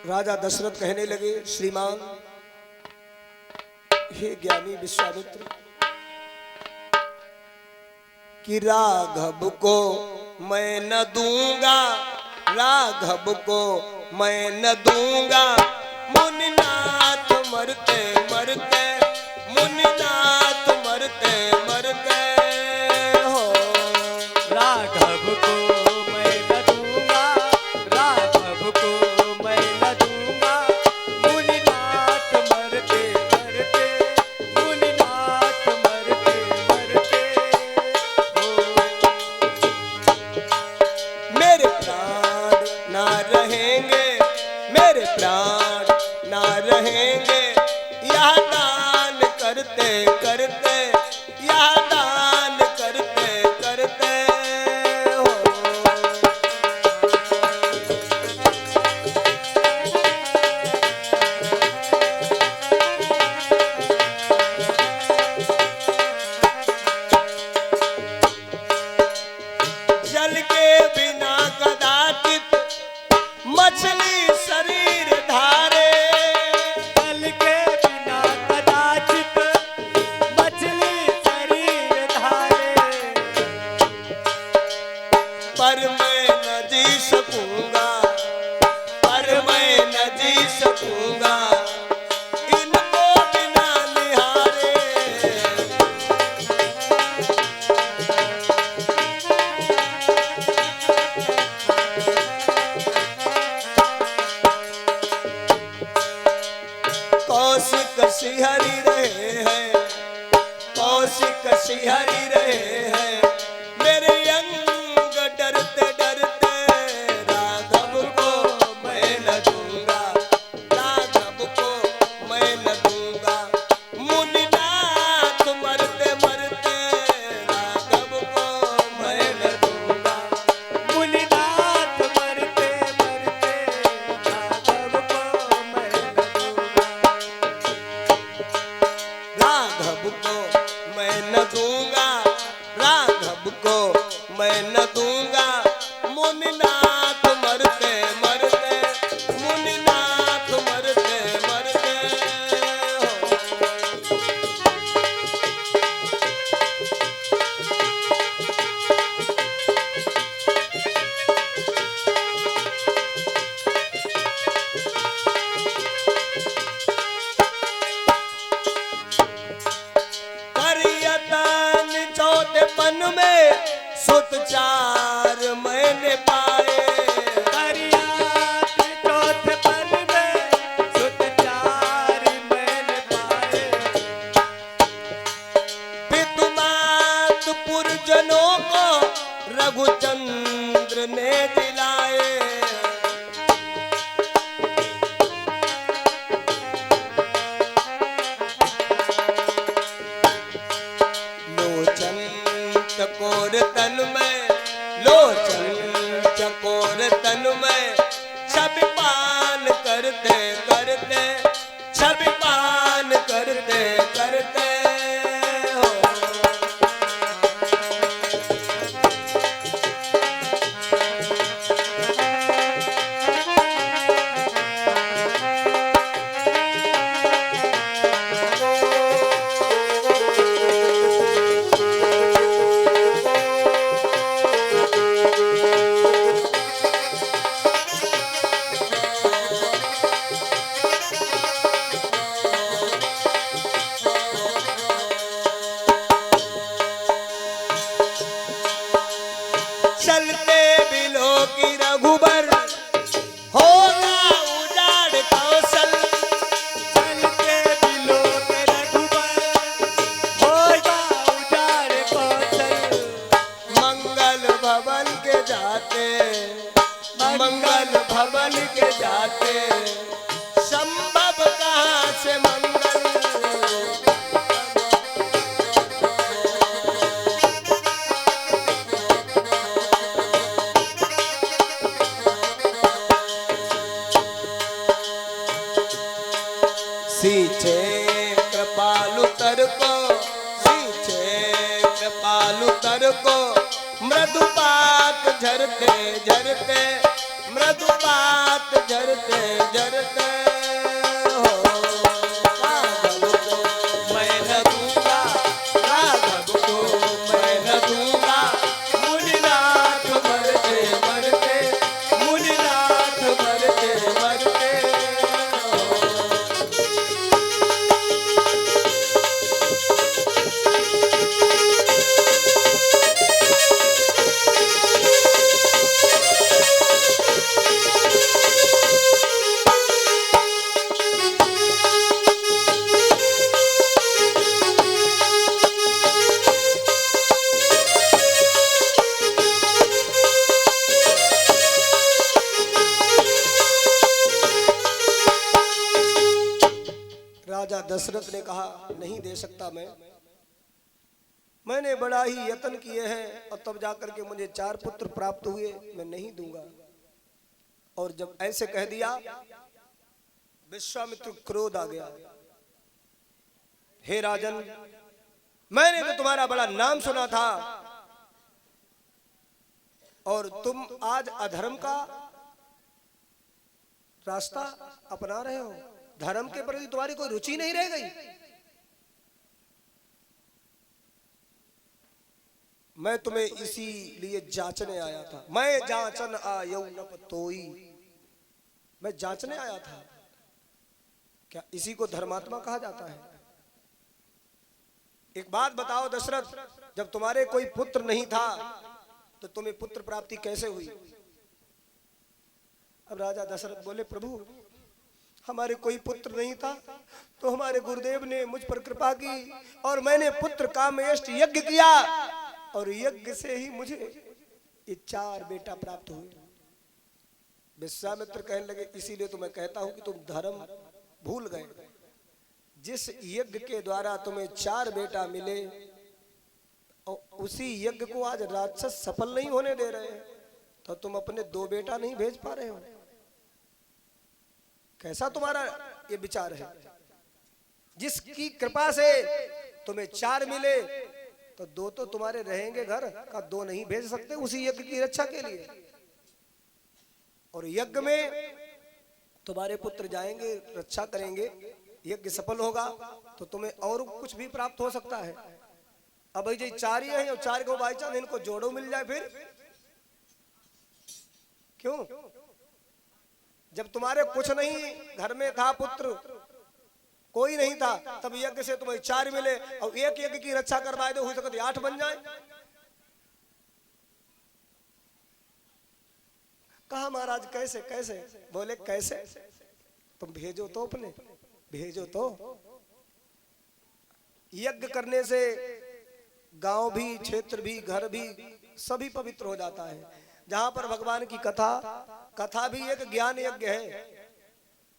राजा दशरथ कहने लगे, श्रीमान हे ज्ञानी विश्वामित्र, कि राघव को मैं न दूंगा, राघव को मैं न दूंगा, मुनिनाथ मरते मरते, मुनिनाथ मरते मरते हो। राघव को मैं न दूंगा, राघव को मैं न दूंगा, मुनिनाथ मरते मरते, मुनिनाथ मरते मरते हो। मेरे प्राण ना रहेंगे, मेरे प्राण ना रहेंगे, यह दान करते करते, यह दान करते करते हो। जल के बिना कदाचित मछली शरीर धारे, जल के बिना कदाचित मछली शरीर धारे, पर मैं न जी सकूंगा, पर मैं न जी सकूंगा, इनको बिना निहारे। कौशिक सिहरी रहे हैं, कौशिक सिहरी रहे हैं, मेरे अंग डरते डरते, राघव को मैं न दूंगा, राघव को मैं न दूंगा, मुनिनाथ मरते मरते, राघव को मैं न दूंगा। मुनिनाथ मरते मरते, राघव को मैं न दूंगा। राघव को मैं न दूंगा, राघव को मैं न दूंगा, मुनिनाथ मरते मरते, मुनिनाथ मरते मरते हो। करियतन चौथेपन में सुत चार मैंने पाए, करियात चौथेपन में सुत चार मैंने पाए, पितुमात पुरजनों को रघुचंद्र ने दिलाए। लोचन चकोर तन में, लोचन चकोर तन में, छवि पान करते करते, छवि पान करते करते हो। चलते बिलो की रघुबर, होगा उजाड़ कौशल, चलते बिलो के रघुबर, होगा उजाड़ कौशल। मंगल भवन के जाते, मंगल भवन के जाते, संभव कहाँ से मंगल। सींचे कृपालु तर को, सींचे कृपालु तर को, मृदुपात झरते झरते, मृदुपात झरते जरते जरते हो राघव को मैं न दूंगा, राघव को मैं न दूंगा। मुनिनाथ मरते मरते, मुनिनाथ मरते मरते हो। राजा दशरथ ने कहा नहीं दे सकता मैंने बड़ा ही यत्न किए हैं और तब जाकर के मुझे 4 पुत्र प्राप्त हुए, मैं नहीं दूंगा। और जब ऐसे कह दिया विश्वामित्र को क्रोध आ गया। हे राजन, मैंने तो तुम्हारा बड़ा नाम सुना था और तुम आज अधर्म का रास्ता अपना रहे हो, धर्म के प्रति तुम्हारी कोई रुचि नहीं रह गई। मैं तुम्हें इसीलिए जांचने आया था। मैं जांचन आयौ न तोई, मैं जांचने आया था। क्या इसी को धर्मात्मा कहा जाता है? एक बात बताओ दशरथ, जब तुम्हारे कोई पुत्र नहीं था तो तुम्हें पुत्र प्राप्ति कैसे हुई? अब राजा दशरथ बोले प्रभु, हमारे कोई पुत्र नहीं था तो हमारे गुरुदेव ने मुझ पर कृपा की और मैंने पुत्र कामेष्ट यज्ञ किया और यज्ञ से ही मुझे ये 4 बेटा प्राप्त हुए। विश्वामित्र कहने लगे इसीलिए तो मैं कहता हूं कि तुम धर्म भूल गए। जिस यज्ञ के द्वारा तुम्हें 4 बेटा मिले और उसी यज्ञ को आज राक्षस सफल नहीं होने दे रहे हैं तो तुम अपने 2 बेटा नहीं भेज पा रहे हो। कैसा तुम्हारा ये विचार है? जिसकी कृपा से तुम्हें 4 मिले तो 2 तो तुम्हारे रहेंगे घर का, 2 नहीं भेज सकते उसी यज्ञ की रक्षा के लिए। और यज्ञ में तुम्हारे पुत्र जाएंगे, रक्षा करेंगे, यज्ञ सफल होगा तो तुम्हें और कुछ भी प्राप्त हो सकता है। अब भाई जो 4 ही हैं और 4 को बाई चांस इनको जोड़ो मिल जाए फिर क्यों? जब तुम्हारे कुछ नहीं घर में था, पुत्र कोई नहीं था, तब यज्ञ से तुम्हें 4 मिले और एक यज्ञ की रक्षा करवाए दो, हो सकता 8 बन जाए। कहा महाराज कैसे कैसे? बोले कैसे? तुम भेजो तो, अपने भेजो तो। यज्ञ करने से गांव भी, क्षेत्र भी, घर भी सभी पवित्र हो जाता है। जहां पर भगवान की कथा भी एक ज्ञान यज्ञ है।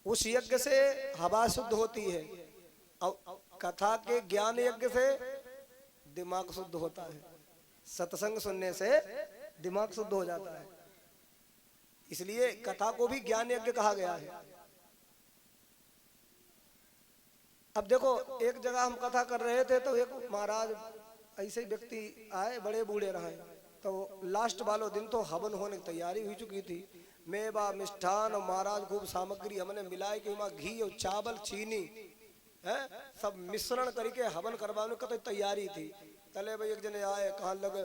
उस यज्ञ से हवा शुद्ध होती है और कथा के ज्ञान यज्ञ से दिमाग शुद्ध होता है। सत्संग सुनने से दिमाग शुद्ध हो जाता है, इसलिए कथा को भी ज्ञान यज्ञ कहा गया है। अब देखो, एक जगह हम कथा कर रहे थे तो एक महाराज ऐसे व्यक्ति आए, बड़े बूढ़े रहे, तो लास्ट वालों दिन तो हवन होने की तैयारी हुई चुकी थी। मेवा, मिष्ठान और महाराज खूब सामग्री हमने मिलाई कि वहाँ घी और चावल, चीनी है सब मिश्रण करके हवन करवाने का तो तैयारी थी। तले भाई एक जने आए, कहा लगे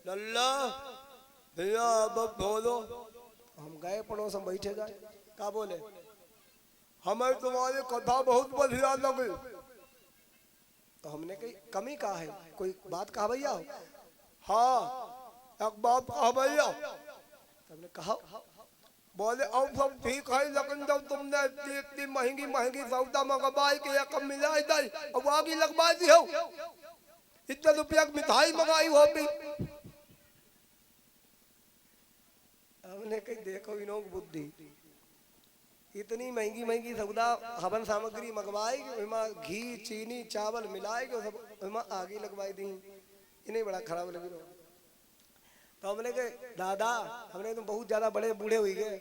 लल्ला भैया अब बोलो। हम गए पड़ोस, हम बैठे जाए, क्या बोले? हमें तुम्हारी कथा बहुत बढ़िया लगी। तो हमने कही कमी कहा है, कोई बात कहा भैया? हाँ एक बात कहा भैया। हमने कहा, बोले अब सब ठीक है, लेकिन जब तुमने इतनी महंगी महंगी सौदा मंगवाई कि एक मिलाई दी अब आगे लगवा दी हो, इतने रुपया की मिठाई मंगाई हो भी। हमने कही देखो इन्हों की बुद्धि, इतनी महंगी महंगी सौदा हवन सामग्री मंगवाई, घी चीनी चावल मिलाए सब आगे लगवाई दी। इन्हें बड़ा खराब लगी। तो हमने कहे दादा, हमने तुम बहुत ज्यादा बड़े बूढ़े हुई गए,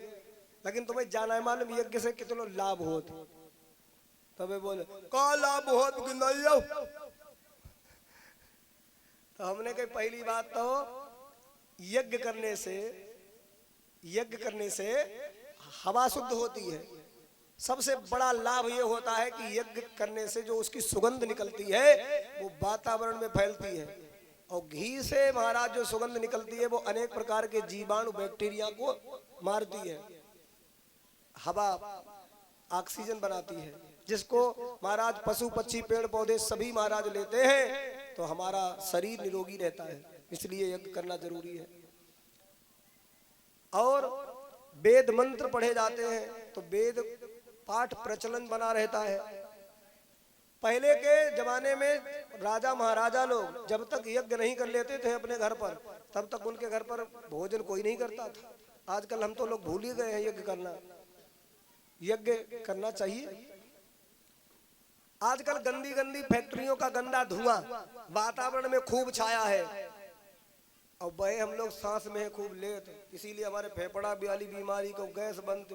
लेकिन तुम्हें जाना है मालूम यज्ञ से कितना लाभ होत? तबे बोले का लाभ होत कि नहीं हो? तो हमने कही पहली बात तो यज्ञ करने से हवा शुद्ध होती है। सबसे बड़ा लाभ ये होता है कि यज्ञ करने से जो उसकी सुगंध निकलती है वो वातावरण में फैलती है। और घी से महाराज जो सुगंध निकलती है वो अनेक प्रकार के जीवाणु बैक्टीरिया को मारती है। हवा ऑक्सीजन बनाती है, जिसको महाराज पशु पक्षी पेड़ पौधे सभी महाराज लेते हैं तो हमारा शरीर निरोगी रहता है। इसलिए यज्ञ करना जरूरी है। और वेद मंत्र पढ़े जाते हैं तो वेद पाठ प्रचलन बना रहता है। पहले के जमाने में राजा महाराजा लोग जब तक यज्ञ नहीं कर लेते थे अपने घर पर, तब तक उनके घर पर भोजन कोई नहीं करता था। आजकल हम तो लोग भूल ही गए हैं यज्ञ करना। यज्ञ करना चाहिए। आजकल गंदी गंदी फैक्ट्रियों का गंदा धुआं वातावरण में खूब छाया है और वह हम लोग सांस में खूब लेते, इसीलिए हमारे फेफड़ा वाली बीमारी को गैस बनती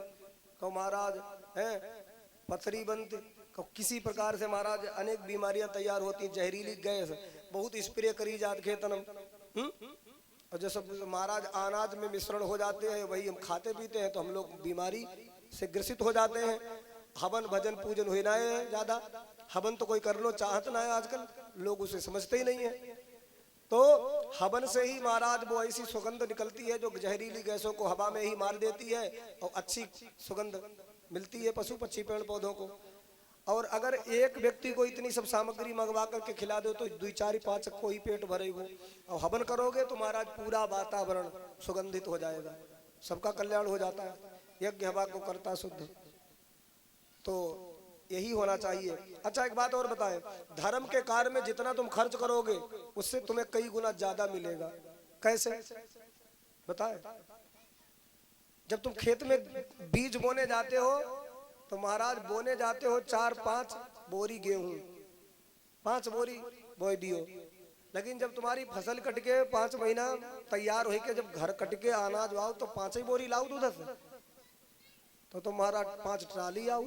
को महाराज है, पथरी बनती को, किसी प्रकार से महाराज अनेक बीमारियां तैयार होती। जहरीली गैस बहुत स्प्रे करी जाती खेतन और जो सब महाराज अनाज में मिश्रण हो जाते हैं वही हम खाते पीते हैं तो हम लोग बीमारी से ग्रसित हो जाते हैं। हवन भजन पूजन हो ना है ज्यादा, हवन तो कोई करना चाहता ना है, आजकल लोग उसे समझते ही नहीं है। तो हवन से ही महाराज वो ऐसी सुगंध निकलती है जो जहरीली गैसों को हवा में ही मार देती है और अच्छी सुगंध मिलती है पशु पक्षी पेड़ पौधों को। और अगर एक व्यक्ति को इतनी सब सामग्री मंगवा करके खिला दो तो 2 4 5 को ही पेट भरेगा। और हवन करोगे तो महाराज पूरा वातावरण सुगंधित हो जाएगा, सबका कल्याण हो जाता है। यज्ञ हवा को करता शुद्ध, तो यही होना चाहिए। अच्छा एक बात और बताएं, धर्म के कार्य में जितना तुम खर्च करोगे उससे तुम्हें कई गुना ज्यादा मिलेगा। कैसे बताएं? जब तुम खेत में बीज बोने जाते हो तो महाराज बोने जाते हो 4-5 बोरी गेहूं, 5 बोरी बो दियो, लेकिन जब तुम्हारी फसल कट के 5 महीना तैयार हो के जब घर कट के अनाज आओ तो 5 ही बोरी लाओ उधर से, तो तुम्हारा 5 ट्राली आओ।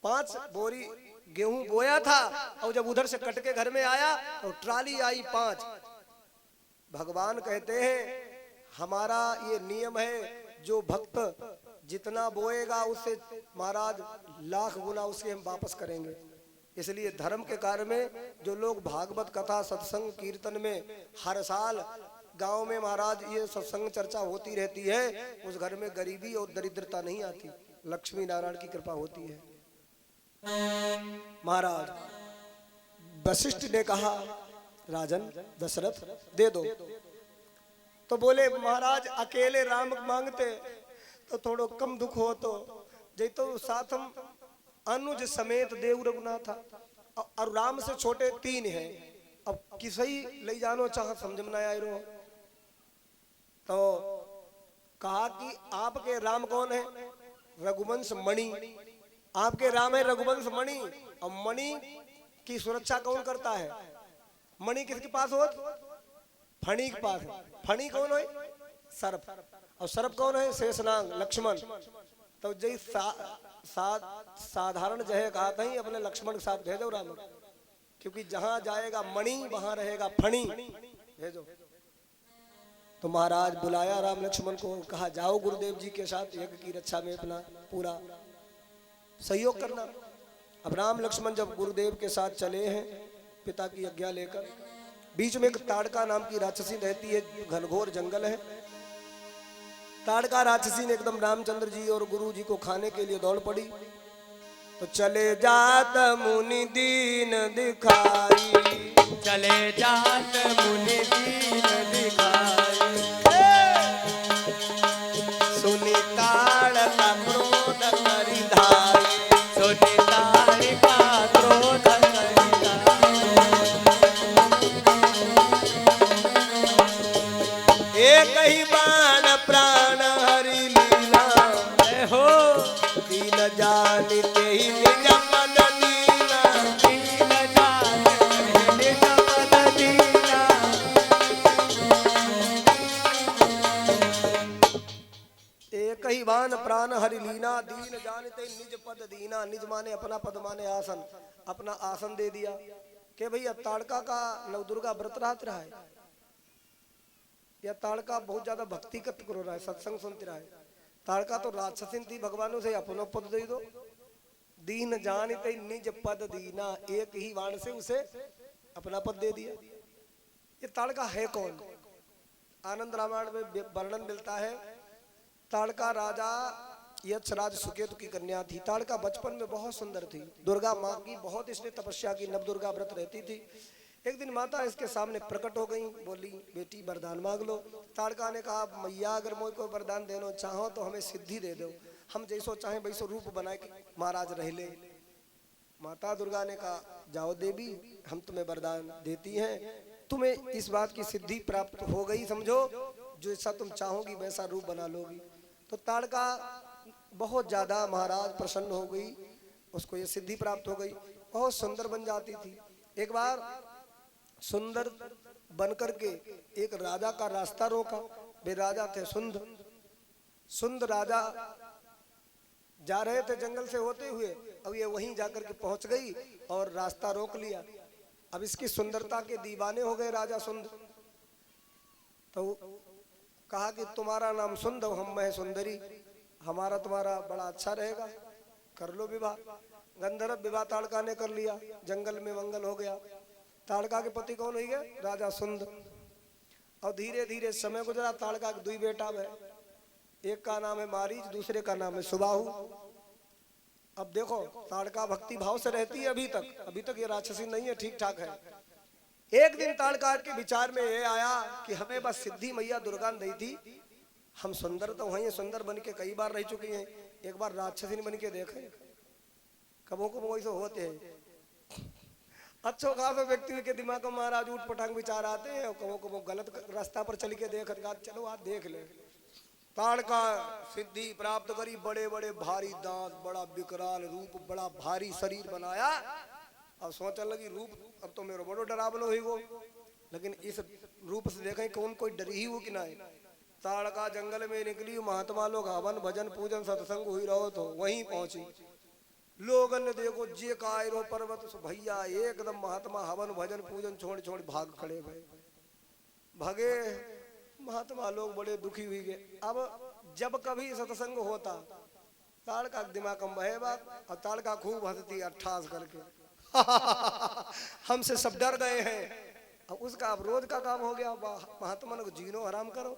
5 बोरी गेहूं बोया था और जब उधर से कट के घर में आया तो ट्राली आई 5। भगवान कहते हैं हमारा ये नियम है, जो भक्त जितना बोएगा उससे महाराज लाख गुना उसके हम वापस करेंगे। इसलिए धर्म के कार्य में जो लोग भागवत कथा सत्संग कीर्तन में हर साल गांव में महाराज ये सत्संग चर्चा होती रहती है, उस घर में गरीबी और दरिद्रता नहीं आती, लक्ष्मी नारायण की कृपा होती है। महाराज वशिष्ठ ने कहा राजन दशरथ दे दो, तो बोले महाराज अकेले राम मांगते तो थोड़ो कम दुख हो, तो जैतो साथ हम अनुज समेत देव रघुनाथ और राम से छोटे 3 हैं, अब किसी ले जानो चाह समझ में ना आए रो। तो कहा कि आपके राम कौन है? रघुवंश मणि। आपके राम है रघुवंश मणि, और मणि की सुरक्षा कौन करता है? मणि किसके पास हो? फणी के पास है। फणी कौन है? सर्प। और सर्प कौन है? शेषनाग लक्ष्मण। तो जय साधारण जय कहा था ही अपने लक्ष्मण के साथ भेजो राम, क्योंकि जहां जाएगा मणि वहां रहेगा फणी, भेजो। तो महाराज बुलाया राम लक्ष्मण को, कहा जाओ गुरुदेव जी के साथ यज्ञ की रक्षा में अपना पूरा सहयोग करना। अब राम लक्ष्मण जब गुरुदेव के साथ चले हैं पिता की आज्ञा लेकर, बीच में एक ताड़का नाम की राक्षसी रहती है, घनघोर जंगल है। ताड़का राक्षसी ने एकदम रामचंद्र जी और गुरु जी को खाने के लिए दौड़ पड़ी। तो चले जात मुनि दीन दिखाई, चले जात मुनि दीन दिखाई, सुनि ताड़का क्रोध करि धाई, सुनि ताड़का क्रोध करि धाई। एक ही बाण प्राण हरि लीला, हो दीन जानते ही निज पद दीना, दीन जानते निज पद दीना। एक ही बाण प्राण हरि लीना, दीन जानते निज पद दीना। निज माने अपना, पद माने आसन, अपना आसन दे दिया कि भैया ताड़का का नवदुर्गा व्रत रात रहा है, या ताड़का बहुत ज्यादा भक्ति करो रहा है, सत्संग सुनते रहा है। ताड़का तो राक्षसिन थी, भगवानों से अपनो पद दे दो। दीन जान निज पद दीना, एक ही वाण से उसे अपना पद दे दिया। ये ताड़का है कौन? आनंद रामायण में वर्णन मिलता है। ताड़का राजा यक्षराज सुकेतु की कन्या थी। ताड़का बचपन में बहुत सुंदर थी, दुर्गा माँ की बहुत इसने तपस्या की, नव दुर्गा व्रत रहती थी। एक दिन माता इसके सामने प्रकट हो गई, बोली बेटी वरदान मांग लो। ताड़का ने कहा मैया अगर मोई को वरदान देना चाहो तो हमें सिद्धि दे दो, हम जैसो चाहे वैसो रूप बनाए के महाराज रह ले। माता दुर्गा ने कहा जाओ देवी, हम तुम्हें वरदान देती हैं, तुम्हें इस बात की सिद्धि प्राप्त हो गई, समझो जैसा तुम चाहोगी वैसा रूप बना लोगी। तो ताड़का बहुत ज्यादा महाराज प्रसन्न हो गई, उसको ये सिद्धि प्राप्त हो गई, बहुत सुंदर बन जाती थी। एक बार सुंदर बनकर के एक राजा का रास्ता रोका। वे राजा थे सुंद। सुंद राजा जा रहे थे जंगल से होते हुए, अब ये वहीं जाकर के पहुंच गई और रास्ता रोक लिया। अब इसकी सुंदरता के दीवाने हो गए राजा सुंद। तो कहा कि तुम्हारा नाम सुंद, हम मैं सुंदरी, हमारा तुम्हारा बड़ा अच्छा रहेगा, कर लो विवाह। गंधर्व विवाह ताड़का ने कर लिया, जंगल में मंगल हो गया। ताड़का के पति कौन हुई गए? राजा सुंद। और धीरे धीरे समय गुजरा। ताड़का के दुई बेटा है, एक का नाम है मारीच, दूसरे का नाम है सुबाहु। अब देखो ताड़का भक्ति भाव से रहती है अभी तक ये राक्षसी नहीं है, ठीक ठाक है। एक दिन ताड़का के विचार में ये आया कि हमें बस सिद्धि मैया दुर्गा ने दी थी, हम सुंदर तो वही सुंदर बन के कई बार रह चुकी हैं, एक बार राक्षसी बन के देखें। कबो कबो वैसे होते हैं। अच्छो खासो व्यक्ति के दिमाग में महाराज उठ पटांग विचार आते हैं, और कबो कबो गलत रास्ता पर चल के देख, चलो आप देख ले। ताड़का सिद्धि प्राप्त करी, बड़े बड़े भारी दांत, बड़ा विकराल रूप, बड़ा भारी शरीर बनाया। अब सोचने लगी रूप अब तो मेरे बड़ो डरावनो ही वो, लेकिन इस रूप से देखें कौन कोई डरी ही वो कि नहीं। ताड़का जंगल में निकली, महात्मा लोग हवन भजन पूजन सत्संग हुई रहो तो वहीं पहुंची। लोगन ने देखो जे कायरो पर्वत भैया एकदम महात्मा हवन भजन पूजन छोड़ छोड़ भाग खड़े भय भागे। महात्मा लोग बड़े दुखी हुई गए। अब जब कभी सत्संग होता ताड़का दिमाग में बहे बात, और ताड़का खूब हंसती अट्ठास करके हमसे सब डर गए हैं। अब उसका अब रोज का काम हो गया, महात्मा को जीनो आराम करो।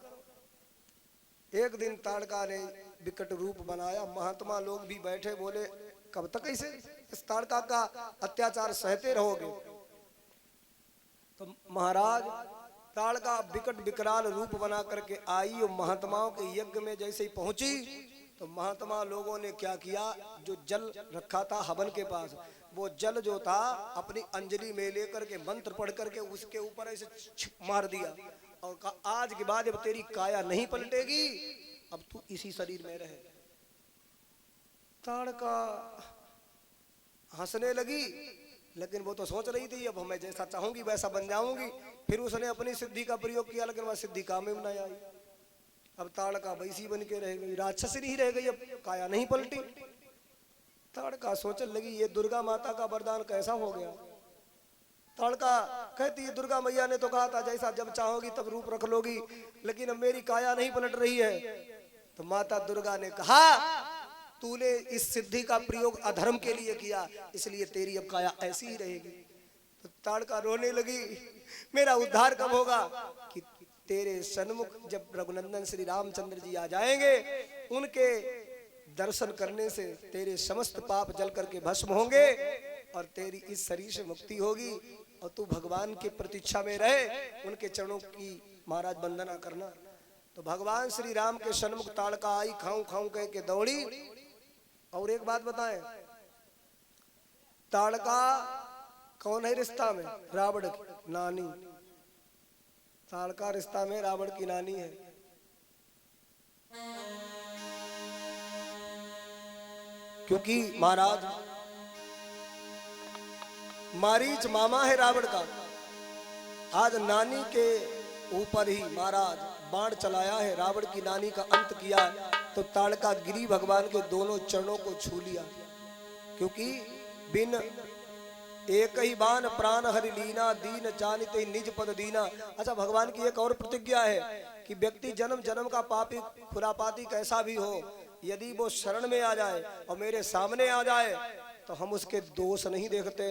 एक दिन ताड़का ने विकट रूप बनाया, महात्मा लोग भी बैठे, बोले कब तक ऐसे इस ताड़का का अत्याचार सहते रहोगे? तो महाराज ताड़का विकट विकराल रूप बना करके आई और महात्माओं के यज्ञ में जैसे ही पहुंची तो महात्मा लोगों ने क्या किया, जो जल रखा था हवन के पास, वो जल जो था अपनी अंजलि में लेकर के मंत्र पढ़ करके उसके ऊपर ऐसे मार दिया और कहा आज के बाद अब तेरी काया नहीं पलटेगी, अब तू इसी शरीर में रहे। ताड़का हंसने लगी, लेकिन वो तो सोच रही थी अब मैं जैसा चाहूंगी वैसा बन जाऊंगी। फिर उसने अपनी सिद्धि का प्रयोग किया, लेकिन वह सिद्धि काम में नहीं आई। अब ताड़का वैसी बन के रह गई, राक्षसी ही रह गई, अब काया नहीं पलटी। ताड़का सोचने लगी ये दुर्गा माता का वरदान कैसा हो गया। ताड़का कहती है दुर्गा मैया ने तो कहा था जैसा जब चाहोगी तब रूप रख लोगी, लेकिन अब मेरी काया नहीं पलट रही है। तो माता दुर्गा ने कहा तूने इस सिद्धि का प्रयोग अधर्म के लिए किया, इसलिए तेरी अब काया ऐसी ही रहेगी। तो ताड़का रोने लगी, मेरा उद्धार कब होगा? कि तेरे सन्मुख जब रघुनंदन श्री रामचंद्र जी आ जाएंगे, उनके दर्शन करने से तेरे समस्त पाप जल करके भस्म होंगे और तेरी इस शरीर से मुक्ति होगी और तू भगवान की प्रतीक्षा में रहे, उनके चरणों की महाराज वंदना करना। तो भगवान श्री राम के सन्मुख ताड़का आई, खाऊं खाऊं कह के दौड़ी। और एक बात बताएं, ताड़का कौन है रिश्ता में? रावण की नानी। ताड़का रिश्ता में रावण की नानी है। क्योंकि महाराज मारीच मामा है रावण का। आज नानी के ऊपर ही महाराज बाण चलाया है, रावण की नानी का अंत किया। तो ताड़का गिरी भगवान के दोनों चरणों को छू लिया, क्योंकि बिन एक ही बान प्राण हरि लीना, दीन जानिते निज पद दीना। अच्छा, भगवान की एक और प्रतिज्ञा है कि व्यक्ति जन्म जन्म का पापी खुरापाती कैसा भी हो, यदि वो शरण में आ जाए और मेरे सामने आ जाए तो हम उसके दोष नहीं देखते।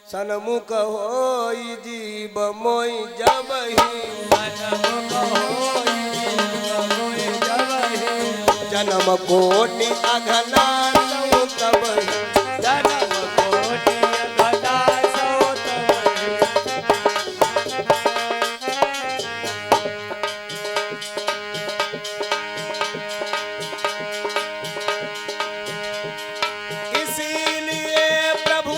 सनमुख होई जीव मोई जबहि, सनमुख होई जीव मोहि जबहि, जन्म कोटि अघना सौ तबहि। जन्म कोटि अघना सौ तबहि। इसीलिए प्रभु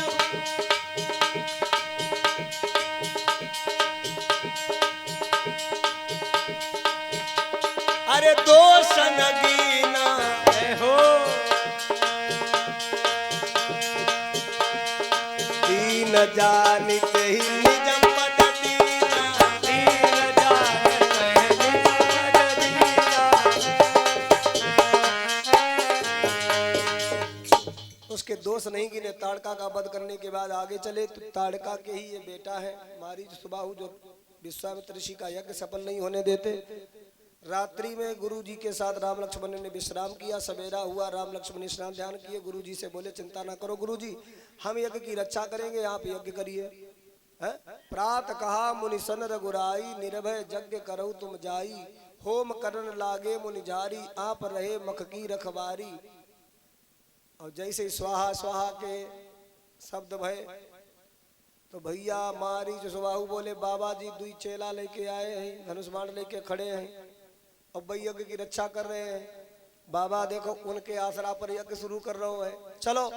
अरे दोष न गीना, जय हो। दीन जानित ही निज पद दीना। दीन जानत है निज पद दीना। उसके दोष नहीं गिने। ताड़का का वध करने के बाद आगे चले तो ताड़का के ही ये बेटा है मारीच सुबाहु, जो विश्वामित्र ऋषि का यज्ञ सफल नहीं होने देते। रात्रि में गुरु जी के साथ राम लक्ष्मण ने विश्राम किया। सवेरा हुआ, राम लक्ष्मण स्नान ध्यान किए, गुरु जी से बोले चिंता ना करो गुरु जी, हम यज्ञ की रक्षा करेंगे, आप यज्ञ करिए। हैं? प्रात कहा मुनि सन रघुराई, निर्भय यज्ञ करो तुम जाई, होम करन लागे मुनि जारी, आप रहे मख की रखवारी। और जैसे स्वाहा स्वाहा के शब्द भय तो भैया मारीच सुबाहु बोले बाबा जी दुई चेला लेके आए हैं, धनुष बाण लेके खड़े हैं और भाई यज्ञ की रक्षा कर रहे हैं। बाबा देखो उनके आसरा पर यज्ञ शुरू कर रहा है, चलो।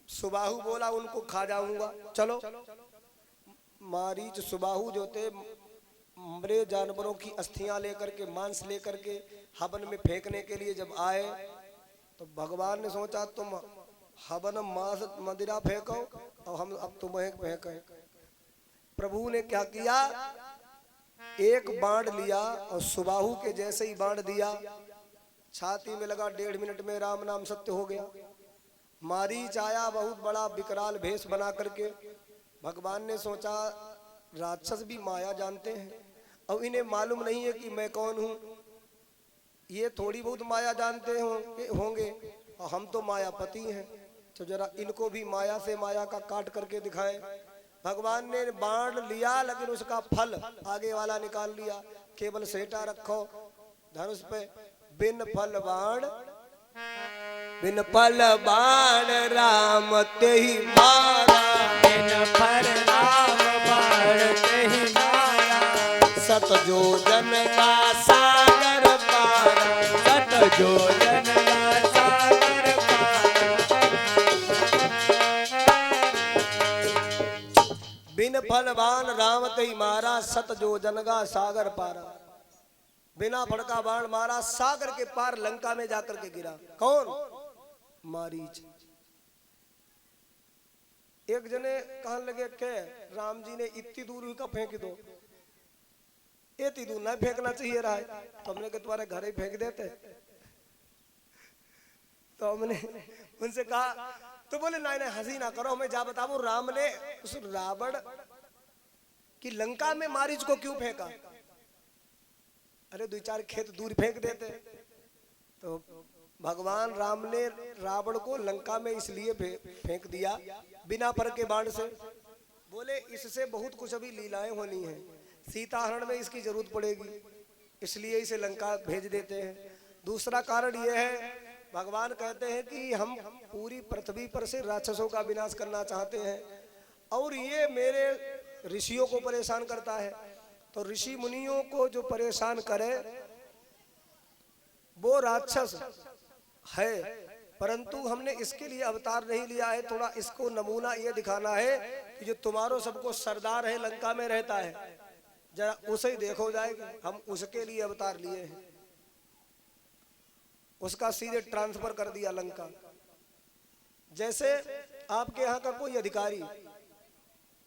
सुबाहु बोला उनको खा जाऊंगा, चलो। मारीच सुबाहु जो थे मरे जानवरों की अस्थियां लेकर के, मांस लेकर के हवन में फेंकने के लिए जब आए तो भगवान ने सोचा तुम हवन मांस मदिरा फेंको और हम अब तुम्हें फेंकें। प्रभु ने क्या किया, एक बाण लिया और सुबाहु के जैसे ही बाण दिया, छाती में लगा, 1.5 मिनट में राम नाम सत्य हो गया। मारीच आया बहुत बड़ा विकराल भेष बना करके। भगवान ने सोचा राक्षस भी माया जानते हैं और इन्हें मालूम नहीं है कि मैं कौन हूँ, ये थोड़ी बहुत माया जानते होंगे और हम तो मायापति हैं, तो जरा इनको भी माया से माया का काट करके दिखाएं। भगवान ने बाण लिया लेकिन उसका फल आगे वाला निकाल लिया, केवल सेटा रखो धनुष पे। बिन फल बाण, बिन फल बाण राम ते ही मारा, बिन फल राम बाण ते ही मारा, सत योजन का सागर पारा, सत योजन का सागर पारा। बिन फल बाण राम ते ही मारा, सत योजन का सागर पारा। बिना फल का बाण मारा, सागर के पार लंका में जाकर के गिरा। कौन? मारीच। एक जने कहने लगे के राम जी ने इतनी दूर का फेंक दो, इतनी दूर नहीं फेंकना चाहिए रहा है, तो हमने कहा तुम्हारे घर ही फेंक देते। तो हमने उनसे कहा, तो बोले नहीं नहीं हंसी ना करो, हमें जा बताओ राम ने उस रावण की लंका में मारीच को क्यों फेंका? अरे 2-4 खेत दूर फेंक देते। तो भगवान राम ने रावण को लंका में इसलिए फेंक दिया बिना पर के बाण से, बोले इससे बहुत कुछ अभी लीलाएं होनी है, सीता हरण में इसकी जरूरत पड़ेगी, इसलिए इसे लंका भेज देते हैं। दूसरा कारण यह है, भगवान कहते हैं कि हम पूरी पृथ्वी पर से राक्षसों का विनाश करना चाहते हैं और ये मेरे ऋषियों को परेशान करता है, तो ऋषि मुनियों को जो परेशान करे वो राक्षस है, परंतु हमने इसके लिए अवतार नहीं लिया है, थोड़ा इसको नमूना ये दिखाना है कि जो तुम्हारो सबको सरदार है लंका में रहता है, जरा उसे ही देखो जाएगा, हम उसके लिए अवतार लिए हैं। उसका सीधे ट्रांसफर कर दिया लंका। जैसे आपके यहाँ का कोई अधिकारी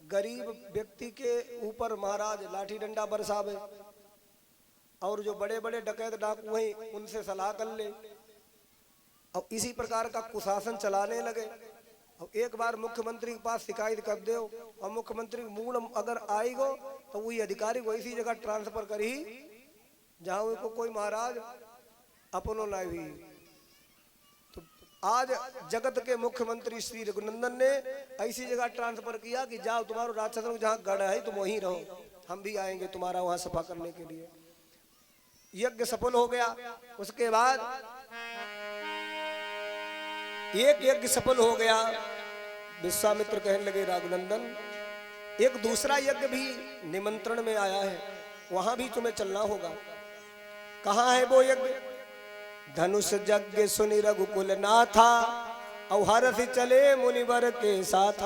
गरीब व्यक्ति के ऊपर महाराज लाठी डंडा बरसावे और जो बड़े बड़े डकैत डाकू हैं उनसे सलाह कर ले और इसी प्रकार का कुशासन चलाने लगे और एक बार मुख्यमंत्री के पास शिकायत कर दो और मुख्यमंत्री मूड अगर आई गो तो वही अधिकारी को इसी जगह ट्रांसफर करी जहां उनको कोई महाराज अपनो ना हुई। तो आज जगत के मुख्यमंत्री श्री रघुनंदन ने ऐसी जगह ट्रांसफर किया कि जाओ तुम्हारा राक्षसों जहाँ गढ़ है तुम वहीं रहो, हम भी आएंगे तुम्हारा वहां सफा करने के लिए। यज्ञ सफल हो गया। उसके बाद एक यज्ञ सफल हो गया। विश्वामित्र कहने लगे रघुनंदन एक दूसरा यज्ञ भी निमंत्रण में आया है, वहां भी तुम्हें चलना होगा। कहाँ है वो यज्ञ? धनुष यज्ञ सुनि रघुकुल नाथा और हर्ष चले मुनिवर के साथ।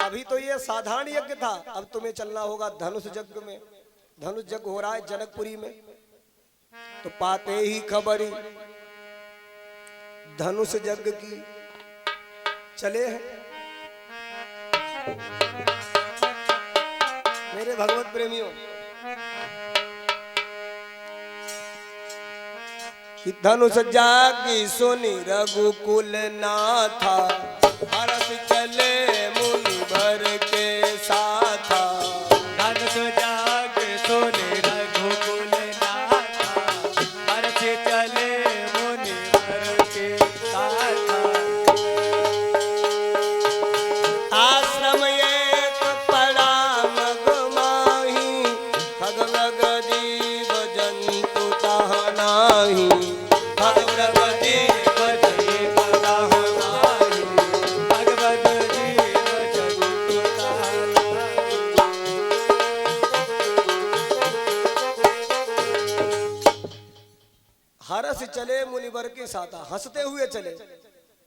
अभी तो ये साधारण यज्ञ था, अब तुम्हें चलना होगा धनुष यज्ञ में। धनुष यज्ञ हो रहा है जनकपुरी में। तो पाते ही खबरी धनुष यज्ञ की चले हैं। मेरे भगवत प्रेमियों कि धनुष जागी सुनि रघुकुल नाथा हर्ष चले मुनिवर के साथा। धनुष जाग सुनि रघुकुल नाथा हर्ष चले मुनिवर के साथा। आश्रम एक पड़ा मगमाही खगमग जीव जंतु तहाँ नाही। हर्ष चले मुनिवर के साथ, हंसते हुए चले।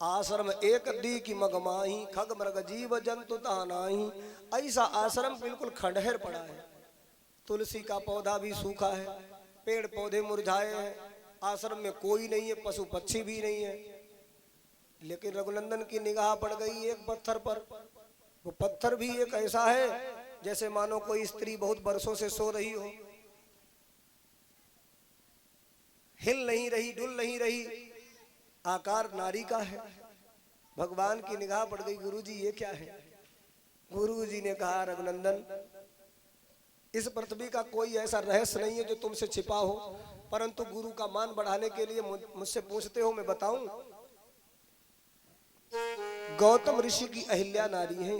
आश्रम एक दी की मगमाही खग मृग जीव जंतु तहाँ नाही। ऐसा आश्रम बिल्कुल खंडहर पड़ा है। तुलसी का पौधा भी सूखा है, पेड़ पौधे मुरझाए हैं, आश्रम में कोई नहीं है, पशु पक्षी भी नहीं है। लेकिन रघुनंदन की निगाह पड़ गई एक पत्थर पर। वो पत्थर भी एक ऐसा है जैसे मानो कोई स्त्री बहुत बरसों से सो रही हो, हिल नहीं रही, डुल नहीं रही, आकार नारी का है। भगवान की निगाह पड़ गई, गुरुजी ये क्या है? गुरुजी ने कहा रघुनंदन इस पृथ्वी का कोई ऐसा रहस्य नहीं है जो तुमसे छिपा हो, परंतु गुरु का मान बढ़ाने के लिए मुझसे पूछते हो, मैं बताऊं। गौतम ऋषि की अहिल्या नारी है।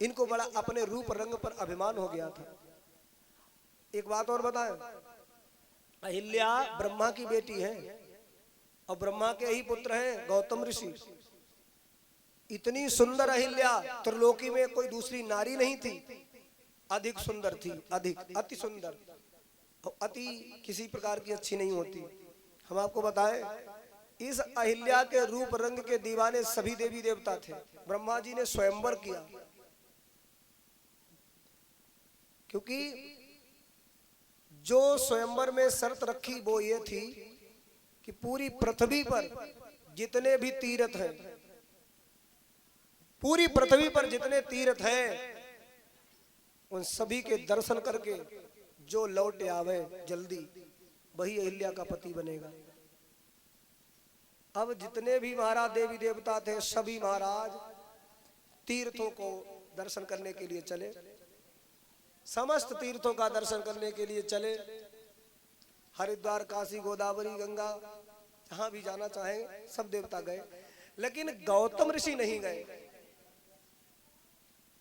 इनको बड़ा अपने रूप रंग पर अभिमान हो गया था। एक बात और बताएं, अहिल्या ब्रह्मा की बेटी है और ब्रह्मा के ही पुत्र हैं गौतम ऋषि। इतनी सुंदर अहिल्या त्रिलोकी में कोई दूसरी नारी नहीं थी, अधिक सुंदर थी, अधिक अति सुंदर। और अति किसी प्रकार की अच्छी नहीं होती। हम आपको बताएं इस अहिल्या के रूप रंग के दीवाने सभी देवी देवता थे। ब्रह्मा जी ने स्वयंवर किया, क्योंकि जो स्वयंवर में शर्त रखी वो ये थी कि पूरी पृथ्वी पर जितने भी तीर्थ हैं, पूरी पृथ्वी पर जितने तीर्थ हैं, उन सभी के दर्शन करके जो लौट आवे जल्दी वही अहिल्या का पति बनेगा। अब जितने भी महाराज देवी देवता थे सभी महाराज तीर्थों को दर्शन करने के लिए चले, समस्त तीर्थों का दर्शन करने के लिए चले। हरिद्वार, काशी, गोदावरी, गंगा, जहां भी जाना चाहें सब देवता गए, लेकिन गौतम ऋषि नहीं गए।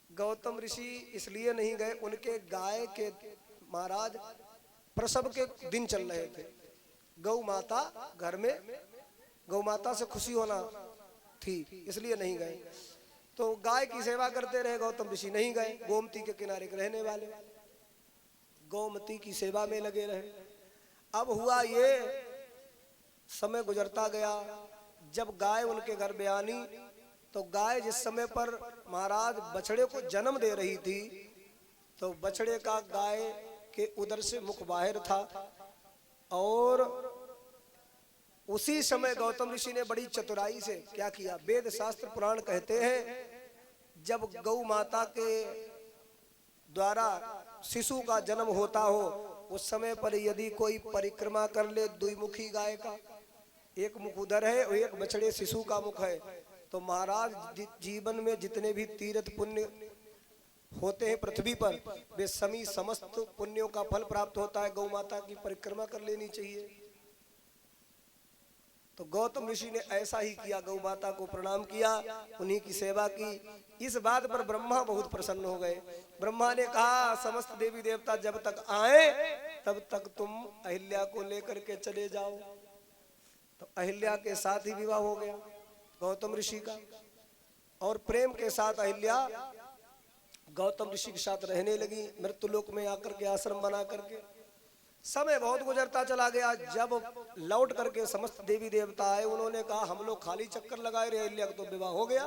गौतम ऋषि इसलिए नहीं गए, उनके गाय के महाराज प्रसव के दिन चल रहे थे। गौ माता घर में, गौ माता से खुशी होना थी, इसलिए नहीं गए। तो गाय की सेवा करते रहे, गौतम ऋषि नहीं गए। गोमती के किनारे के रहने वाले गोमती की सेवा में लगे रहे। अब हुआ ये, समय गुजरता गया। जब गाय उनके घर में आनी तो गाय जिस समय पर महाराज बछड़े को जन्म दे रही थी तो बछड़े का गाय के उदर से मुख बाहर था। और उसी समय गौतम ऋषि ने बड़ी चतुराई से क्या किया, वेद शास्त्र पुराण कहते हैं जब गौ माता के द्वारा शिशु का जन्म होता हो उस समय पर यदि कोई परिक्रमा कर ले द्विमुखी गाय का, एक मुख उधर है और एक बछड़े शिशु का मुख है, तो महाराज जीवन में जितने भी तीर्थ पुण्य होते हैं पृथ्वी पर, वे सभी समस्त पुण्यों का फल प्राप्त होता है। गौ माता की परिक्रमा कर लेनी चाहिए। तो गौतम ऋषि ने ऐसा ही किया, गौ माता को प्रणाम किया, उन्हीं की सेवा की। इस बात पर ब्रह्मा बहुत प्रसन्न हो गए। ब्रह्मा ने कहा, समस्त देवी देवता जब तक आए तब तक तुम अहिल्या को लेकर के चले जाओ। तो अहिल्या के साथ ही विवाह हो गया गौतम ऋषि का, और प्रेम के साथ अहिल्या गौतम ऋषि के साथ रहने लगी, मृत्युलोक में आकर के आश्रम बना करके। समय बहुत गुजरता चला गया। जब लौट करके समस्त देवी देवता आए, उन्होंने कहा हम लोग खाली चक्कर लगाए रहे, अहिल्या का तो विवाह हो गया।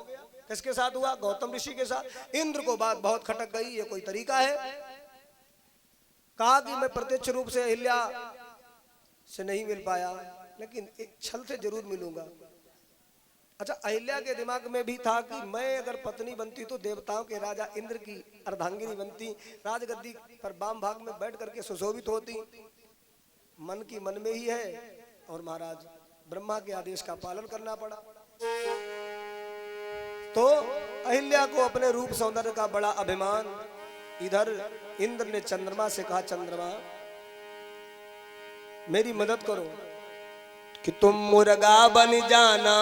किसके साथ हुआ? गौतम ऋषि के साथ। इंद्र को बात बहुत खटक गई, ये कोई तरीका है? कहा कि मैं प्रत्यक्ष रूप से अहिल्या से नहीं मिल पाया, लेकिन एक छल से जरूर मिलूंगा। अच्छा, अहिल्या के दिमाग में भी था कि मैं अगर पत्नी बनती तो देवताओं के राजा इंद्र की अर्धांगिनी बनती, राजगद्दी पर वाम भाग में बैठ करके सुशोभित होती। मन की मन में ही है, और महाराज ब्रह्मा के आदेश का पालन करना पड़ा। तो अहिल्या को अपने रूप सौंदर्य का बड़ा अभिमान। इधर इंद्र ने चंद्रमा से कहा, चंद्रमा मेरी मदद करो कि तुम मुर्गा बन जाना,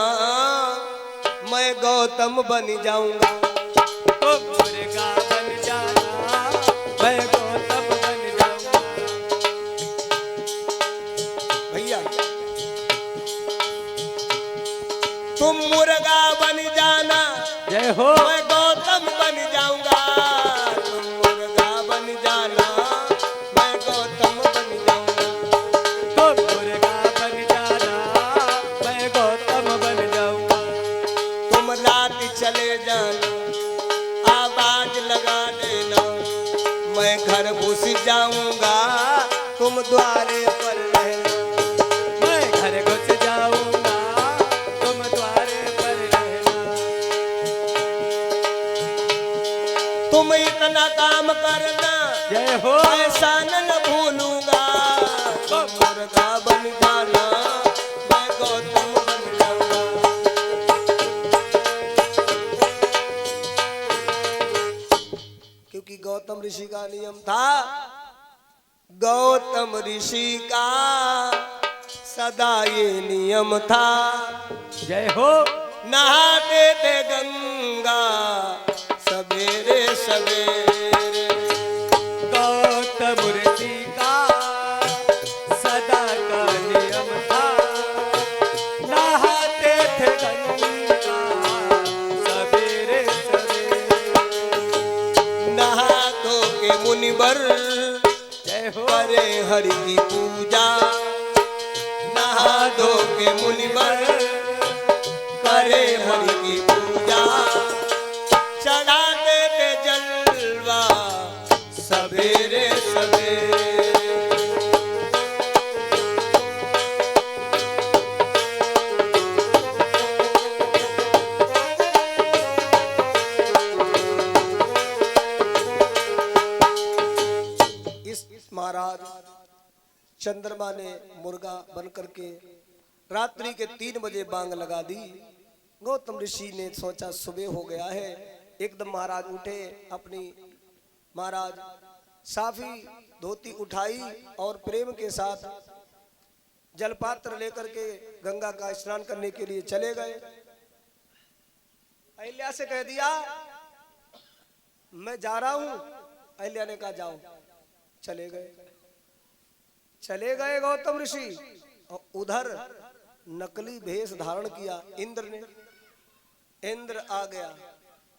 मैं गौतम बन जाऊंगा। तुम मुर्गा बन जाना, मैं गौतम बन जाऊंगा। भैया तुम मुर्गा बन जाना, जय हो। मैं गौतम बन जाऊंगा। तुम मुर्गा बन जाना, मैं गौतम बन जाऊंगा। तुम मुर्गा बन जाना, मैं गौतम बन जाऊंगा। तुम रात चले जाना, आवाज लगा देना, मैं घर घुस जाऊंगा, तुम द्वारे पर रहना। मैं घर घुस जाऊंगा, तुम द्वारे पर रहना। तुम इतना काम करना, जय हो। ऐसा न भूलूंगा। तुम मुर्गा बन जाना, मैं गौतम बन जाऊंगा। क्योंकि गौतम ऋषि का नियम था, गौतम ऋषि का सदा ये नियम था। जय हो। नहाते थे गंगा सवेरे सवेरे। गौतम ऋषि का सदा का नियम था, नहाते थे गंगा सवेरे सवेरे। नहा धो के मुनिवर जय हो। करे हरि की पूजा। नहा धो के मुनिवर करे हरि की पूजा। चढ़ाते थे जलवा सवेरे सवेरे। इस महाराज चंद्रमा ने मुर्गा बन करके रात्रि के 3 बजे बांग लगा दी। गौतम ऋषि ने सोचा सुबह हो गया है। एकदम महाराज उठे, अपनी महाराज साफी धोती उठाई और प्रेम के साथ जलपात्र लेकर के गंगा का स्नान करने के लिए चले गए। अहिल्या से कह दिया मैं जा रहा हूं। अहिल्या ने कहा जाओ। चले गए गौतम ऋषि। और उधर नकली भेष धारण किया इंद्र ने। इंद्र आ गया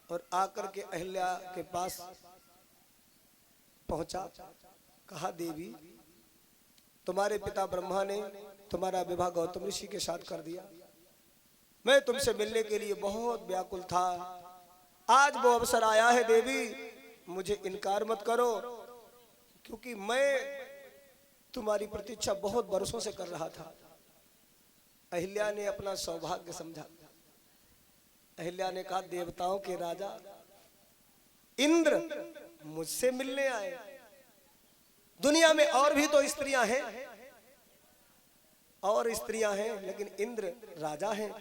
और आकर के अहिल्या के पास पहुंचा। कहा देवी, तुम्हारे पिता ब्रह्मा ने तुम्हारा विवाह गौतम ऋषि के साथ कर दिया। मैं तुमसे मिलने के लिए बहुत व्याकुल था। आज वो अवसर आया है देवी, मुझे इनकार मत करो, क्योंकि मैं तुम्हारी प्रतीक्षा बहुत बरसों से कर रहा था। अहिल्या ने अपना सौभाग्य समझा। अहिल्या ने कहा देवताओं के राजा इंद्र मुझसे मिलने आए। दुनिया में और भी तो स्त्रियां हैं, और स्त्रियां हैं, लेकिन इंद्र राजा हैं।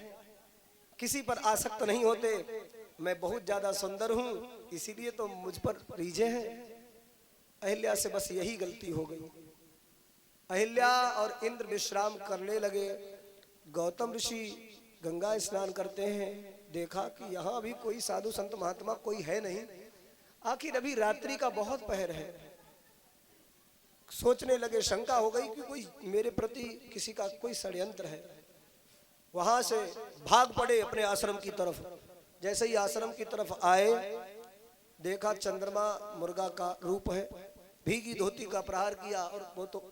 किसी पर आसक्त नहीं होते। मैं बहुत ज्यादा सुंदर हूं, इसीलिए तो मुझ पर रीझे हैं। अहिल्या से बस यही गलती हो गई। अहिल्या और इंद्र विश्राम करने लगे। गौतम ऋषि गंगा स्नान करते हैं, देखा कि यहाँ अभी कोई साधु संत महात्मा कोई है नहीं। आखिर अभी रात्रि का बहुत पहर है। सोचने लगे, शंका हो गई कि कोई मेरे प्रति किसी का कोई षड्यंत्र है। वहां से भाग पड़े अपने आश्रम की तरफ। जैसे ही आश्रम की तरफ आए, देखा चंद्रमा मुर्गा का रूप है, भीगी धोती का प्रहार किया और वो तो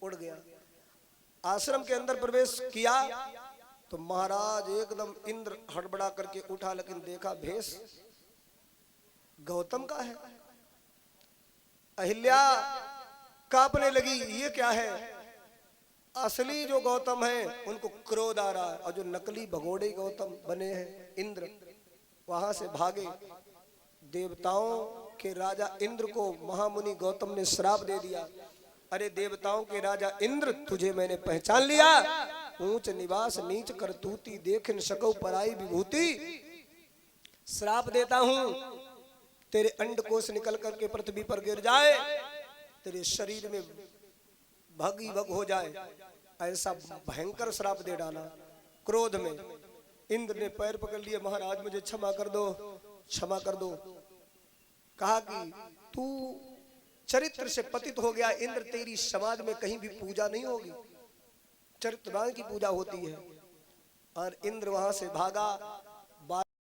उड़ गया। आश्रम के अंदर प्रवेश किया तो महाराज एकदम इंद्र हड़बड़ा करके उठा, लेकिन देखा भेष गौतम का है। अहिल्या कांपने लगी, ये क्या है? असली जो गौतम है उनको क्रोध आ रहा है, और जो नकली भगोड़े गौतम बने हैं इंद्र, वहां से भागे। देवताओं के राजा इंद्र को महामुनि गौतम ने श्राप दे दिया। अरे देवताओं के राजा इंद्र, तुझे मैंने पहचान लिया। ऊंच निवास नीच करतूती, देख न सकौ पराई विभूति। श्राप देता हूं, तेरे अंडकोश निकल करके पृथ्वी पर गिर जाए, तेरे शरीर में भगी भग हो जाए। ऐसा भयंकर श्राप दे डाला। क्रोध में इंद्र ने पैर पकड़ लिए, महाराज मुझे क्षमा कर दो, क्षमा कर दो। कहा कि तू चरित्र से पतित हो गया इंद्र, तेरी समाज में कहीं भी पूजा नहीं होगी, चरित्रवान की पूजा होती है। और इंद्र वहां से भागा।